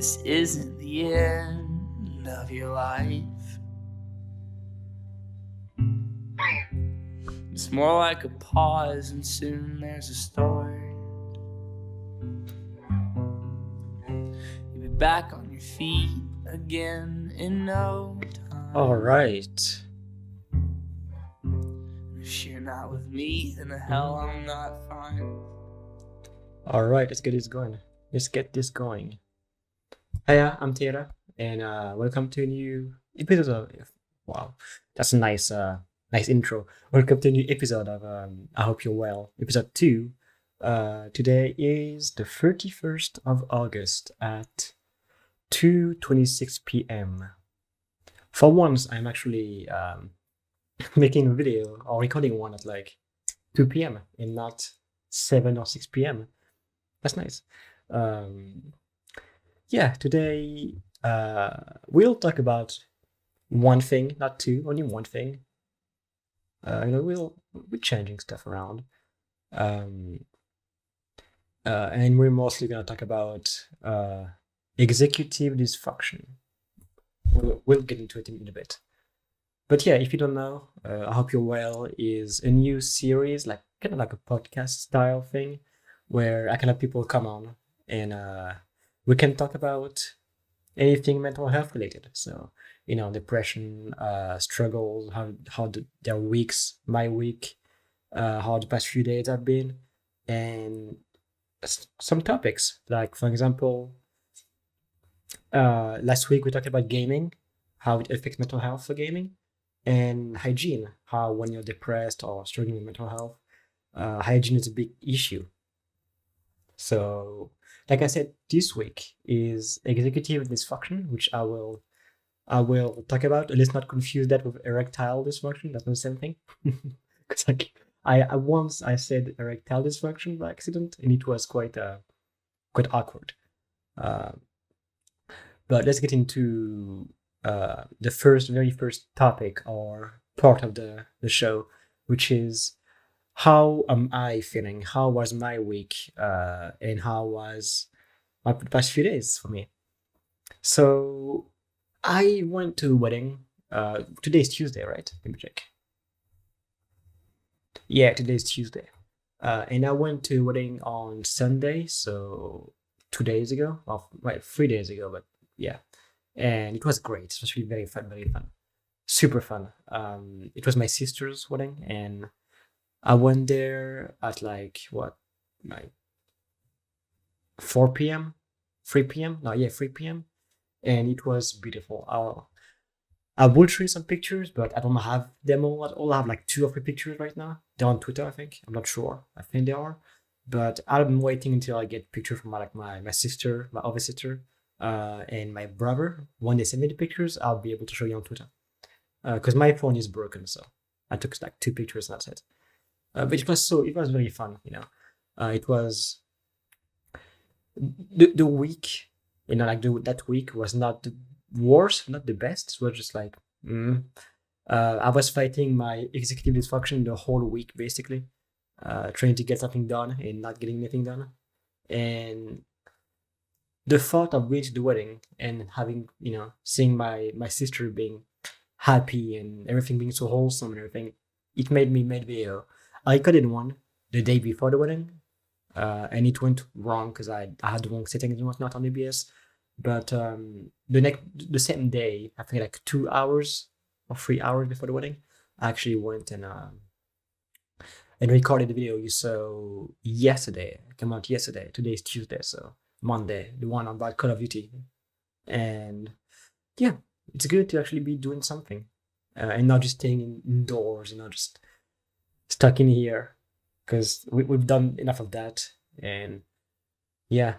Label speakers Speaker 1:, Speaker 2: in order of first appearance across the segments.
Speaker 1: This isn't the end of your life. It's more like a pause, and soon there's a start. You'll be back on your feet again in no time.
Speaker 2: All right.
Speaker 1: If you're not with me, then the hell I'm not fine.
Speaker 2: All right, let's get this going. Let's get this going. Hiya, I'm Tara, and welcome to a new episode of. Wow, that's a nice intro. Welcome to a new episode of I Hope You're Well, episode 2. Today is the 31st of August at 2:26 p.m. For once, I'm actually making a video or recording one at like 2 p.m. and not 7 or 6 p.m. That's nice. Yeah, today we'll talk about one thing, not two, only one thing. We're changing stuff around, and we're mostly gonna talk about executive dysfunction. We'll get into it in a bit. But yeah, if you don't know, I Hope You're Well is a new series, like kind of like a podcast style thing, where I can have people come on and we can talk about anything mental health related. So, depression, struggles, how their weeks, my week, how the past few days have been, and some topics. Like, for example, last week we talked about gaming, how it affects mental health for gaming, and hygiene, how when you're depressed or struggling with mental health, hygiene is a big issue. So, like I said, this week is executive dysfunction, which I will talk about. Let's not confuse that with erectile dysfunction. That's not the same thing. Because I once said erectile dysfunction by accident, and it was quite awkward. But let's get into the very first topic or part of the show, which is how am I feeling? How was my week? And how was my past few days for me? So I went to a wedding. Today's Tuesday, right? Let me check. Yeah, today's Tuesday. And I went to a wedding on Sunday, so 2 days ago. Well, right, 3 days ago, but yeah. And it was great. It was really very fun, super fun. It was my sister's wedding, and I went there at like 4 p.m., 3 p.m. No, yeah, 3 p.m. And it was beautiful. I will show you some pictures, but I don't have them all at all. I have like 2 or 3 pictures right now. They're on Twitter, I think. I'm not sure. I think they are. But I'm waiting until I get pictures from my sister, my other sister, and my brother. When they send me the pictures, I'll be able to show you on Twitter. Because my phone is broken, so I took like 2 pictures and that's it. But it was very fun, it was the week, that week was not the worst, not the best. It was just like, I was fighting my executive dysfunction the whole week, basically, trying to get something done and not getting anything done. And the thought of going to the wedding and having, seeing my sister being happy and everything being so wholesome and everything, it made me make video. I recorded one the day before the wedding, and it went wrong because I had the wrong settings and whatnot on OBS. But the same day, I think like 2 hours or 3 hours before the wedding, I actually went and recorded the video you saw yesterday. It came out yesterday. Today is Tuesday, so Monday, the one about Call of Duty. And yeah, it's good to actually be doing something and not just staying indoors, just stuck in here, because we've done enough of that. And yeah,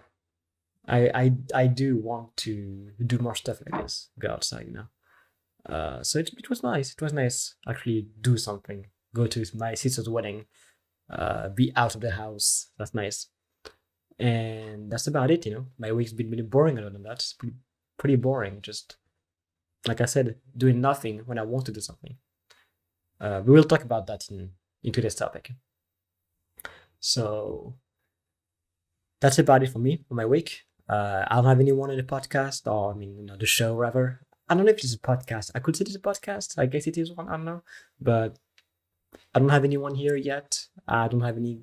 Speaker 2: I do want to do more stuff like this, go outside, so it was nice. It was nice actually do something, go to my sister's wedding, be out of the house. That's nice. And that's about it. My week's been really boring. Other than that, it's pretty boring, just like I said, doing nothing when I want to do something. We will talk about that in today's topic. So that's about it for me for my week. I don't have anyone in the podcast, or the show rather. I don't know if it's a podcast. I could say it's a podcast. I guess it is one. I don't know, but I don't have anyone here yet. I don't have any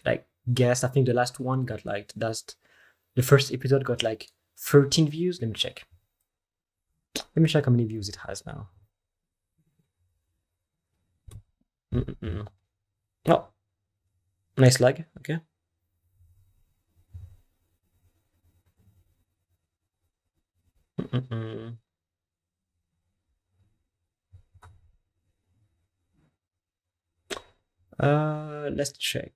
Speaker 2: like guests. I think the last one got like the first episode got like 13 views. Let me check. Let me check how many views it has now. Oh, nice lag. Okay. Let's check.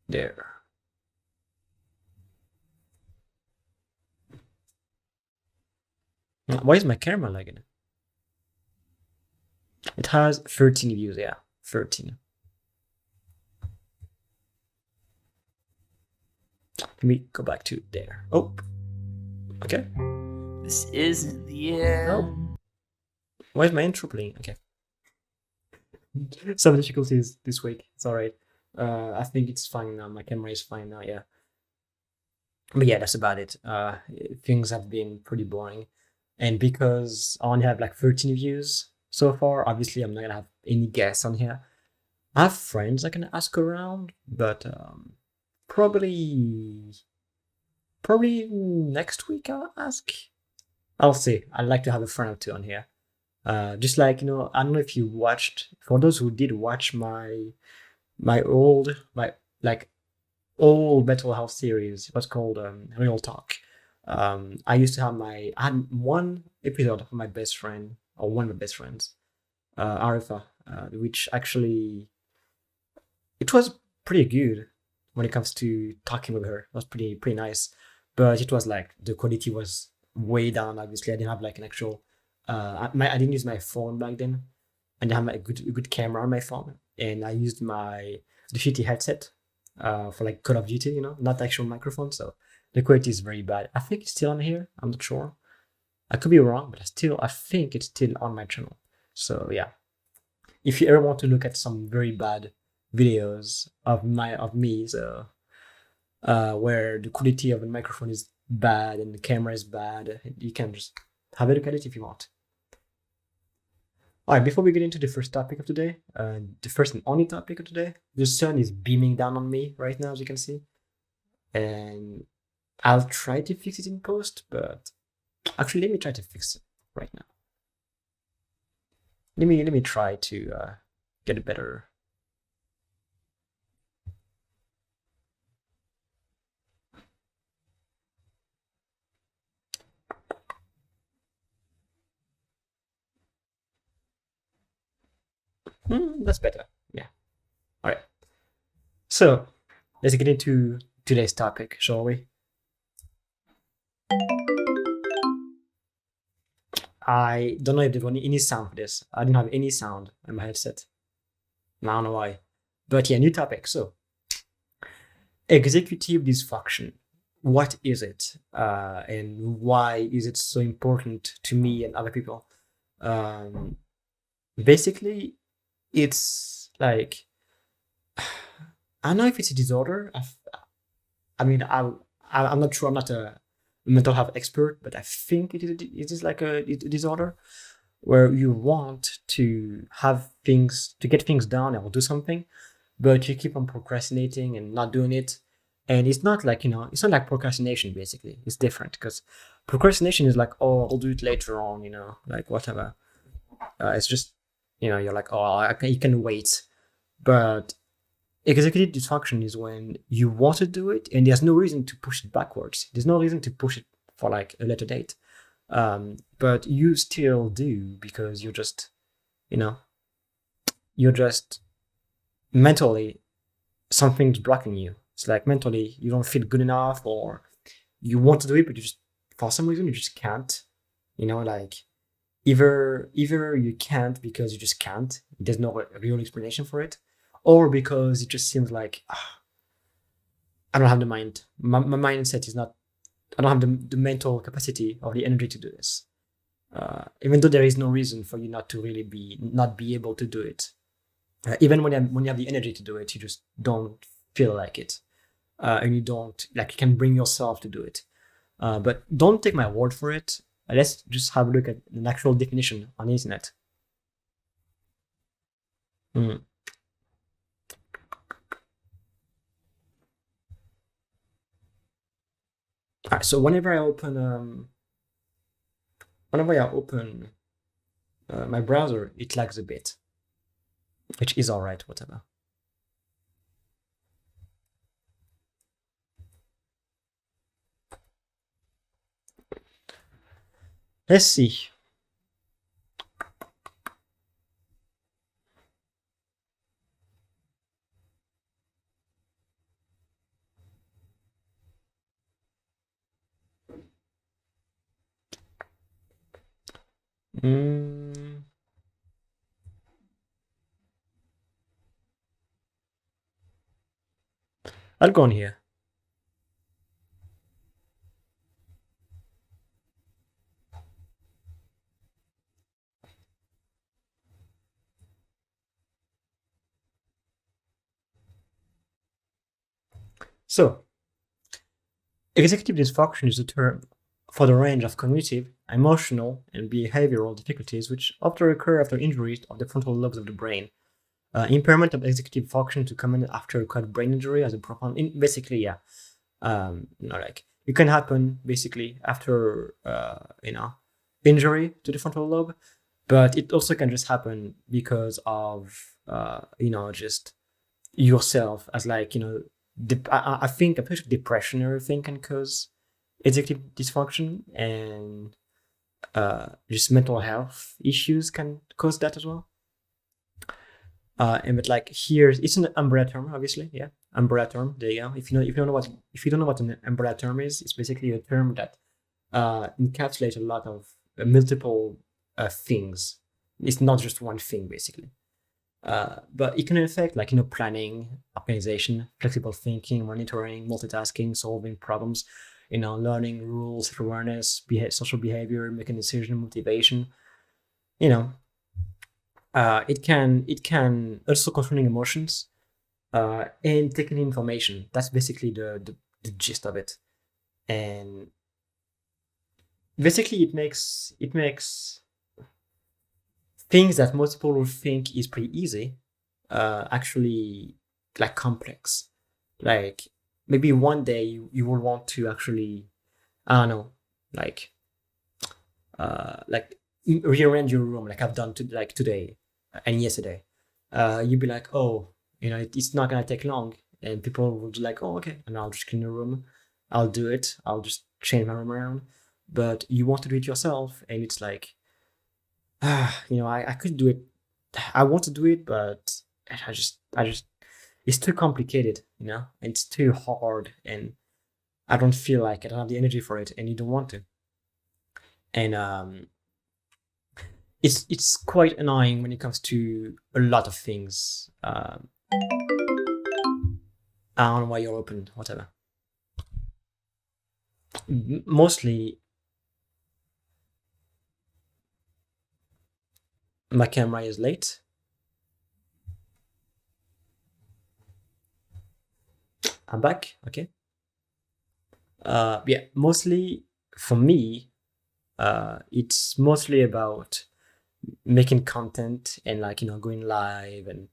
Speaker 2: There. Why is my camera lagging? It has 13 views, yeah. 13. Let me go back to there. Oh. Okay.
Speaker 1: This isn't the end.
Speaker 2: Oh. Why is my intro playing? Okay. Some difficulties this week. It's alright. I think it's fine now. My camera is fine now, yeah. But yeah, that's about it. Things have been pretty boring. And because I only have like 13 views so far, obviously I'm not gonna have any guests on here. I have friends I can ask around, but probably next week I'll ask. I'll see. I'd like to have a friend or two on here. Just like, I don't know if you watched, for those who did watch my old mental health series, it was called Real Talk. I had one episode of my best friend, or one of my best friends, Arifa, which actually, it was pretty good when it comes to talking with her. It was pretty nice, but it was like the quality was way down. Obviously, I didn't have like an actual. I didn't use my phone back then. I didn't have a good camera on my phone, and I used the shitty headset for like Call of Duty, not actual microphone. So the quality is very bad. I think it's still on here. I'm not sure. I could be wrong, but I think it's still on my channel. So yeah, if you ever want to look at some very bad videos of me, so where the quality of the microphone is bad and the camera is bad, you can just have a look at it if you want. All right, before we get into the first topic of today, the first and only topic of today, the sun is beaming down on me right now, as you can see, and I'll try to fix it in post, but actually, let me try to fix it right now. Let me try to get a better. That's better. Yeah. All right. So let's get into today's topic, shall we? I don't know if there's any sound for this. I didn't have any sound on my headset. I don't know why. But yeah, new topic. So, executive dysfunction. What is it? And why is it so important to me and other people? Basically, it's like, I don't know if it's a disorder. I'm not sure. I'm not a mental health expert, but I think it is like a disorder where you want to get things done or do something, but you keep on procrastinating and not doing it. And it's not like, it's not like procrastination, basically. It's different because procrastination is like, oh, I'll do it later on, like whatever. It's just, you're like, oh, you can wait. But executive dysfunction is when you want to do it and there's no reason to push it backwards. There's no reason to push it for like a later date. But you still do because you're just mentally, something's blocking you. It's like mentally you don't feel good enough, or you want to do it, but for some reason you just can't. Like either you can't because you just can't. There's no real explanation for it. Or because it just seems like I don't have the mind. My mindset is not. I don't have the mental capacity or the energy to do this. Even though there is no reason for you not be able to do it. Even when you have the energy to do it, you just don't feel like it, and you don't like you can bring yourself to do it. But don't take my word for it. Let's just have a look at an actual definition on the internet. Mm. All right, so whenever I open my browser, it lags a bit, which is all right, whatever. Let's see. Mm. I'll go on here. So, executive dysfunction is a term for the range of cognitive, emotional, and behavioral difficulties which often occur after injuries of the frontal lobes of the brain. Impairment of executive function to come after acquired brain injury as a profound. Basically, yeah, like it can happen basically after injury to the frontal lobe, but it also can just happen because of just yourself as like I think I'm pretty sure depression or everything can cause executive dysfunction, and just mental health issues can cause that as well. And but like here, it's an umbrella term, obviously. Yeah, umbrella term. There you go. If you don't know what an umbrella term is, it's basically a term that encapsulates a lot of multiple things. It's not just one thing, basically. But it can affect like planning, organization, flexible thinking, monitoring, multitasking, solving problems, learning rules, awareness, social behavior, making decision, motivation. It can also controlling emotions, and taking information. That's basically the gist of it. And basically it makes things that most people would think is pretty easy actually like complex. Like maybe one day you will want to actually, I don't know, like rearrange your room like I've done like today and yesterday. You'd be like, oh, it's not gonna take long, and people will be like, oh, okay, and I'll just clean the room. I'll do it. I'll just change my room around. But you want to do it yourself, and it's like, I could do it. I want to do it, but I just, it's too complicated, it's too hard, and I don't feel like it. I don't have the energy for it, and you don't want to. And it's quite annoying when it comes to a lot of things. I don't know why you're open, whatever. Mostly, my camera is late. I'm back. Okay. Yeah, mostly for me, it's mostly about making content and like going live and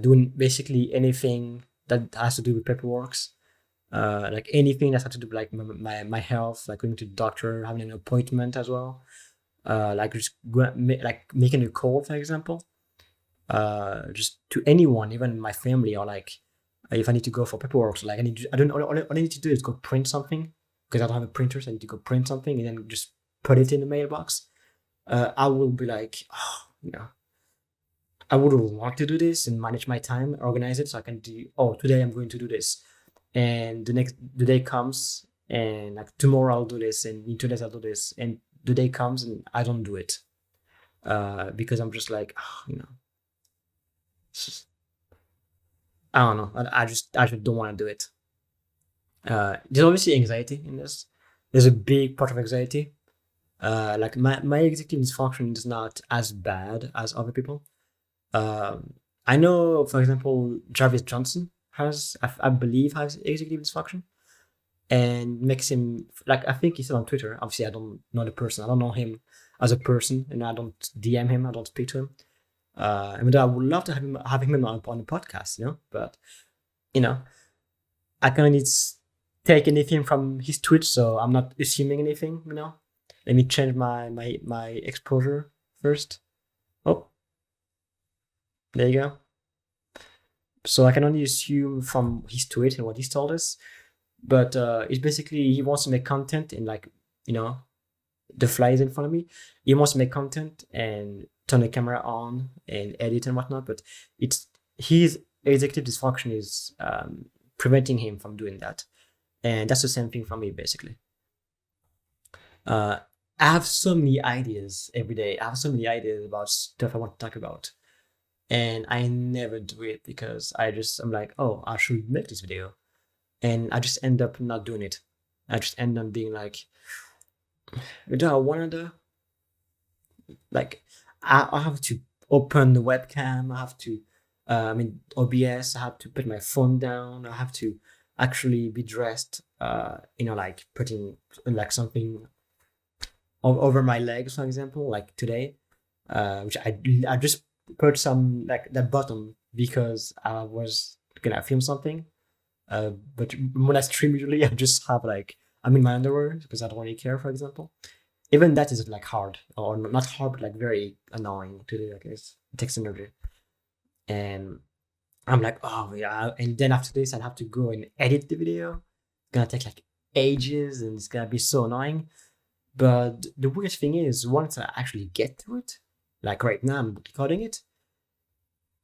Speaker 2: doing basically anything that has to do with paperwork, like anything that has to do with like my health, like going to the doctor, having an appointment as well, like just like making a call, for example, just to anyone, even my family, or like if I need to go for paperwork, so like I don't all I need to do is go print something because I don't have a printer, so I need to go print something and then just put it in the mailbox. I will be like, I would want to do this and manage my time, organize it so I can do. Oh, today I'm going to do this, and the day comes, and like tomorrow I'll do this, and in 2 days I'll do this, and the day comes and I don't do it, because I'm just like, I don't know. I just don't want to do it. There's obviously anxiety in this. There's a big part of anxiety. Like my executive dysfunction is not as bad as other people. I know, for example, Jarvis Johnson I believe has executive dysfunction, and makes him like, I think he said on Twitter. Obviously, I don't know the person. I don't know him as a person, and I don't DM him. I don't speak to him. Even though I would love to have him on the podcast, but I kind of need to take anything from his tweets, so I'm not assuming anything. Let me change my exposure first. Oh, there you go. So I can only assume from his tweet and what he's told us, but it's basically he wants to make content and the fly is in front of me. He wants to make content and turn the camera on and edit and whatnot, but his executive dysfunction is preventing him from doing that, and that's the same thing for me basically. I have so many ideas every day. I have so many ideas about stuff I want to talk about, and I never do it because I'm like, oh, I should make this video, and I just end up not doing it. I just end up being like, do I want to do? Like, I have to open the webcam. I have to, OBS. I have to put my phone down. I have to actually be dressed. Like putting like something over my legs, for example, like today, which I just put some like that button because I was gonna film something. But when I stream, usually I just have like, I'm in my underwear because I don't really care, for example. Even that is like hard, or not hard, but like very annoying to do. Like it takes energy, and I'm like, oh yeah. And then after this, I'd have to go and edit the video. It's gonna take like ages, and it's gonna be so annoying. But the weird thing is, once I actually get to it, like right now I'm recording it,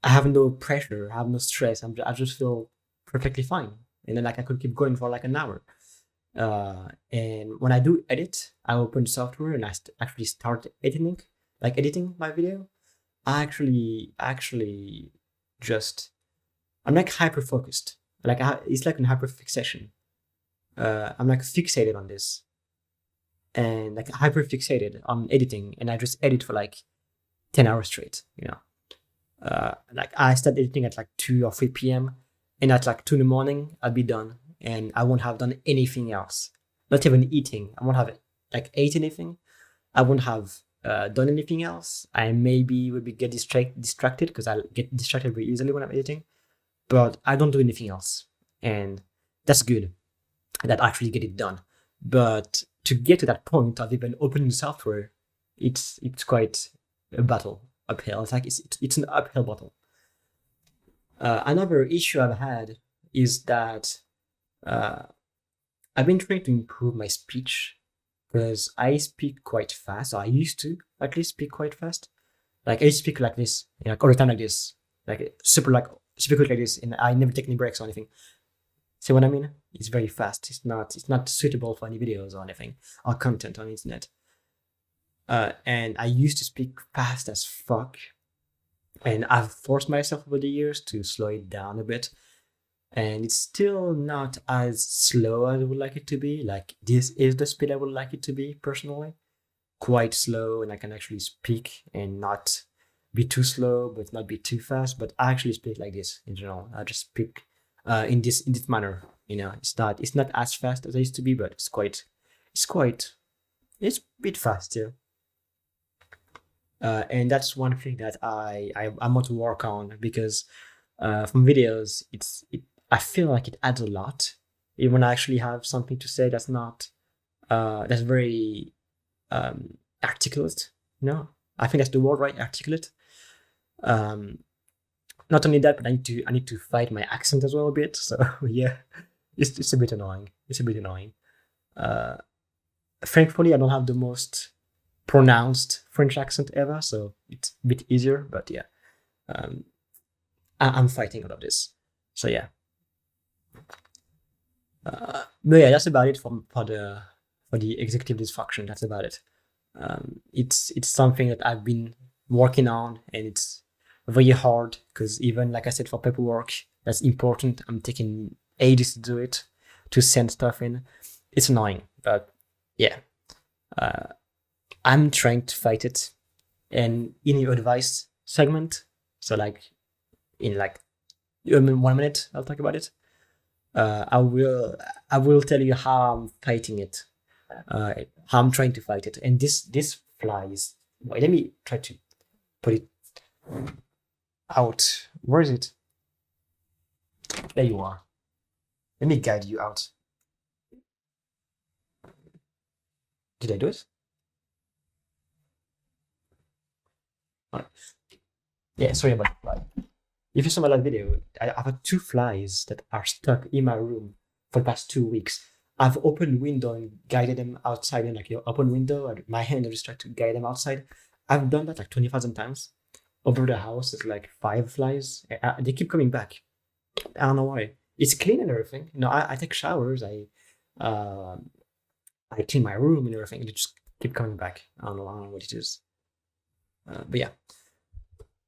Speaker 2: I have no pressure, I have no stress. I just feel perfectly fine, and then like I could keep going for like an hour. And when I do edit, I open the software and I actually start editing my video. I actually just, I'm like hyper focused. Like it's like a hyper fixation. I'm like fixated on this, and like hyper fixated on editing, and I just edit for like 10 hours straight. Like I start editing at like 2 or 3 p.m. and at like 2 in the morning I'll be done. And I won't have done anything else. Not even eating. I won't have like ate anything. I won't have done anything else. I maybe will get distracted because I get distracted very easily when I'm editing. But I don't do anything else, and that's good. That I actually get it done. But to get to that point of even opening the software, it's quite a battle uphill. It's like it's an uphill battle. Another issue I've had is that I've been trying to improve my speech because I speak quite fast. Or I used to at least speak quite fast. Like I used to speak like this, like all the time like this, like super quick like this, and I never take any breaks or anything. See what I mean? It's very fast. It's not suitable for any videos or anything or content on the internet. And I used to speak fast as fuck, and I've forced myself over the years to slow it down a bit. And it's still not as slow as I would like it to be. Like this is the speed I would like it to be personally. Quite slow, and I can actually speak and not be too slow, but not be too fast. But I actually speak like this in general. I just speak in this manner. It's not as fast as I used to be, but it's a bit fast, yeah. And that's one thing that I want to work on because from videos, I feel like it adds a lot. Even when I actually have something to say that's not that's very articulate. I think that's the word, right? Articulate. Not only that, but I need to fight my accent as well a bit. So yeah, it's a bit annoying. Thankfully, I don't have the most pronounced French accent ever, so it's a bit easier. But yeah, I'm fighting all of this. So yeah. But yeah, that's about it for the executive dysfunction. That's about it. It's something that I've been working on, and it's very hard because even like I said, for paperwork that's important, I'm taking ages to do it, to send stuff in. It's annoying, but yeah, I'm trying to fight it. And in your advice segment, so like in like In 1 minute, I'll talk about it. I will tell you how I'm fighting it, how I'm trying to fight it. And this fly is. Wait, let me try to put it out. Where is it? There you are. Let me guide you out. Did I do it? Alright. Yeah, sorry about the fly. If you saw my last video, I have 2 flies that are stuck in my room for the past 2 weeks. I've opened window and guided them outside, and like you open window, and my hand just try to guide them outside. I've done that like 20,000 times. Over the house, there's like 5 flies. They keep coming back. I don't know why. It's clean and everything. I take showers. I clean my room and everything. They just keep coming back. I don't know what it is. But yeah,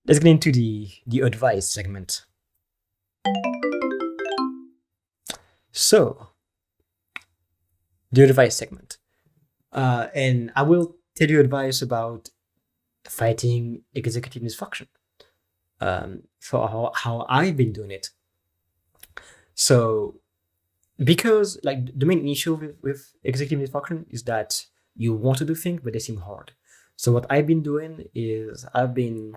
Speaker 2: let's get into the advice segment. So, the advice segment, and I will tell you advice about fighting executive dysfunction. For how I've been doing it. So, because like the main issue with executive dysfunction is that you want to do things, but they seem hard. So what I've been doing is I've been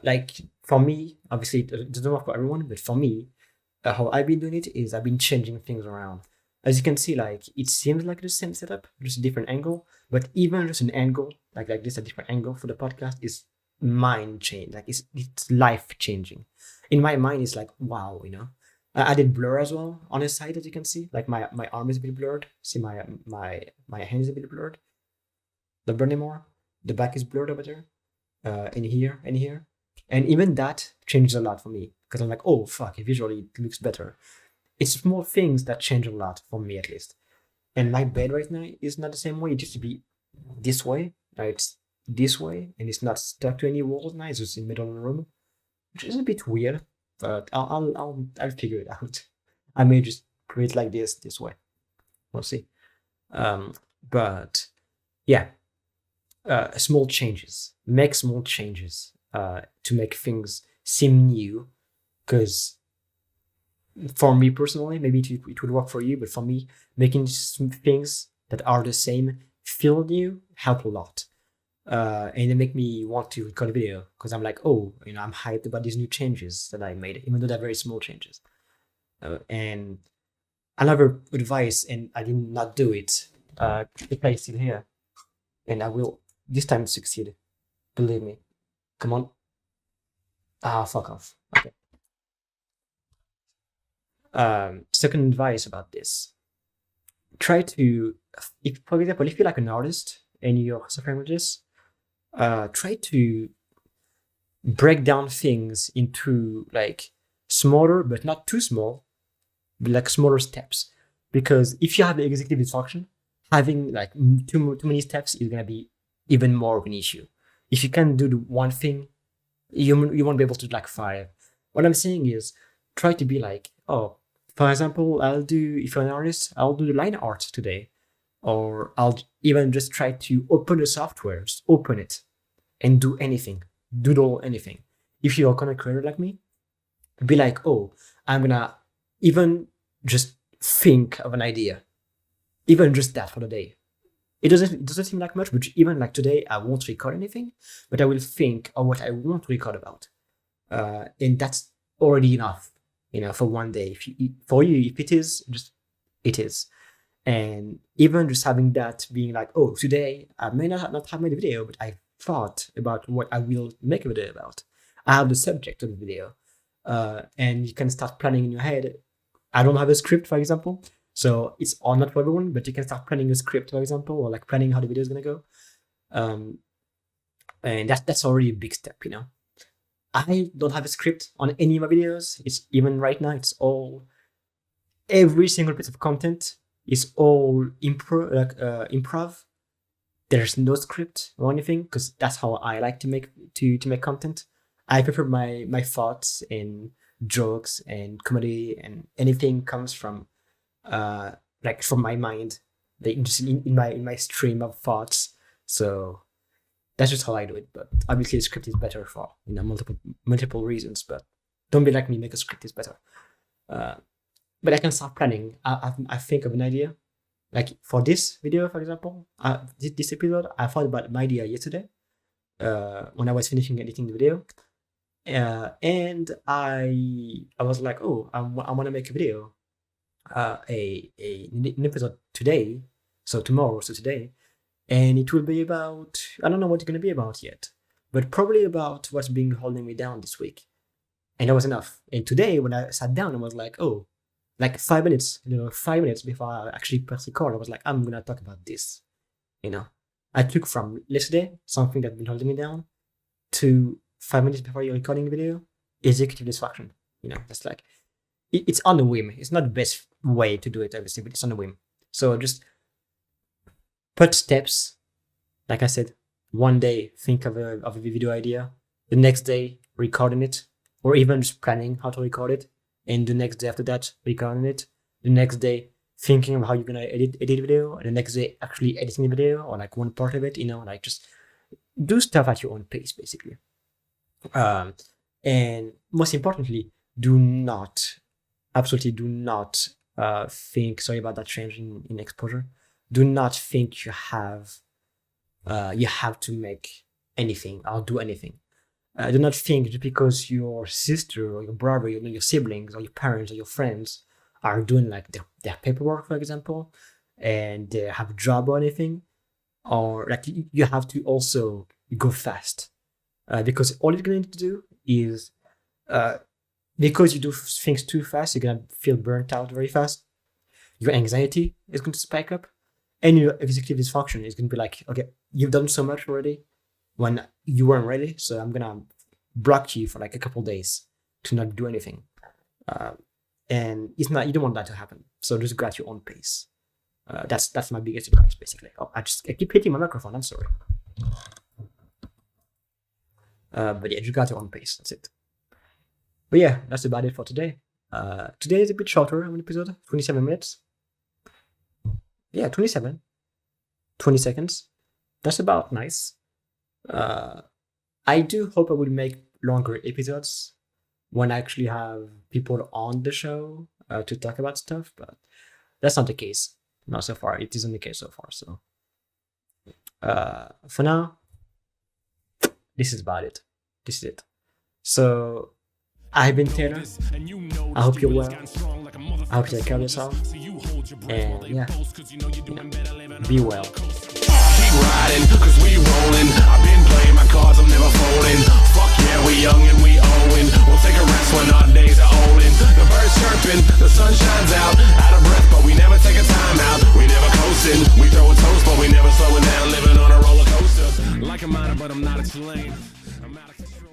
Speaker 2: like, for me, obviously it doesn't work for everyone, but for me, how I've been doing it is I've been changing things around. As you can see, like it seems like the same setup, just a different angle, but even just an angle like this, a different angle for the podcast is mind change. Like it's life changing. In my mind, it's like wow, I did blur as well on the side, as you can see. Like my arm is a bit blurred. See my hand is a bit blurred. Don't blur anymore. The back is blurred over there. In here and here. And even that changes a lot for me. Because I'm like, oh fuck, visually it looks better. It's small things that change a lot for me, at least. And my bed right now is not the same way. It used to be this way. Now it's this way, and it's not stuck to any walls now. It's just in the middle of the room, which is a bit weird. But I'll figure it out. I may just put it like this way. We'll see. But yeah, small changes. Make small changes to make things seem new. Because for me personally, maybe it would work for you, but for me, making things that are the same feel new help a lot. And they make me want to record a video because I'm like, oh, I'm hyped about these new changes that I made, even though they're very small changes. And another advice, and I did not do it. The play is still here, and I will this time succeed. Believe me. Come on. Fuck off. Okay. Second advice about this: try to, for example, if you're like an artist and you're suffering with this, try to break down things into like smaller, but not too small, but like smaller steps. Because if you have executive dysfunction, having like too many steps is gonna be even more of an issue. If you can do the one thing, you won't be able to do like 5. What I'm saying is, try to be like, oh, for example, if you're an artist, I'll do the line art today. Or I'll even just try to open the software, just open it and do anything, doodle anything. If you're a content creator like me, be like, oh, I'm gonna even just think of an idea, even just that for the day. It doesn't seem like much, but even like today, I won't record anything, but I will think of what I want to record about, and that's already enough, for one day. If it is, just it is. And even just having that being like, oh, today I may not have made a video, but I thought about what I will make a video about. I have the subject of the video. And you can start planning in your head. I don't have a script, for example. So it's all not for everyone, but you can start planning a script, for example, or like planning how the video is going to go. And that's already a big step, I don't have a script on any of my videos. It's even right now, every single piece of content is all improv. There's no script or anything, because that's how I like to make content. I prefer my thoughts and jokes and comedy, and anything comes from from my mind, just in my stream of thoughts. So that's just how I do it. But obviously, the script is better for multiple reasons. But Don't be like me, make a script is better. But I can start planning. I think of an idea. Like for this video, for example, this episode, I thought about my idea yesterday when I was finishing editing the video. And I was like, oh, I want to make a video, an episode today, so tomorrow, so today, and it will be about, I don't know what it's going to be about yet, but probably about what's been holding me down this week. And that was enough. And today, when I sat down, I was like, oh, like 5 minutes, 5 minutes before I actually press record, I was like, I'm going to talk about this, I took from yesterday, something that's been holding me down, to 5 minutes before you're recording the video, executive dysfunction. That's like, it's on the whim. It's not the best way to do it, obviously, but it's on the whim. So just put steps. Like I said, one day, think of a video idea. The next day, recording it, or even just planning how to record it. And the next day after that, recording it. The next day, thinking of how you're going to edit the video. And the next day, actually editing the video, or like one part of it, like just do stuff at your own pace, basically. And most importantly, absolutely do not think, sorry about that change in exposure, do not think you have to make anything or do anything. Do not think just because your sister or your brother, your siblings or your parents or your friends are doing like their paperwork, for example, and they have a job or anything, or like you have to also go fast. Because all you're going to do is, because you do things too fast, you're going to feel burnt out very fast. Your anxiety is going to spike up, and your executive dysfunction is going to be like, okay, you've done so much already when you weren't ready, so I'm going to block you for like a couple days to not do anything. And you don't want that to happen. So just go at your own pace. That's my biggest advice, basically. Oh, I keep hitting my microphone. I'm sorry. But yeah, just go at your own pace. That's it. But yeah, that's about it for today. Today is a bit shorter of an episode, 27 minutes. Yeah, 27. 20 seconds. That's about nice. I do hope I will make longer episodes when I actually have people on the show to talk about stuff, but that's not the case. Not so far. It isn't the case so far. So for now, this is about it. This is it. So I've been Taylor. I hope you're well. I hope you take care of yourself. And yeah, be well.
Speaker 3: Keep riding, cause we rolling. I've been playing my cards, I'm never folding. Fuck yeah, we young and we owing. We'll take a rest when our days are olden. The birds chirping, the sun shines out of breath, but we never take a time out. We never coasting. We throw a toast, but we never slowing down. Living on a roller coaster. Like a miner, but I'm not a lane. I'm out of control.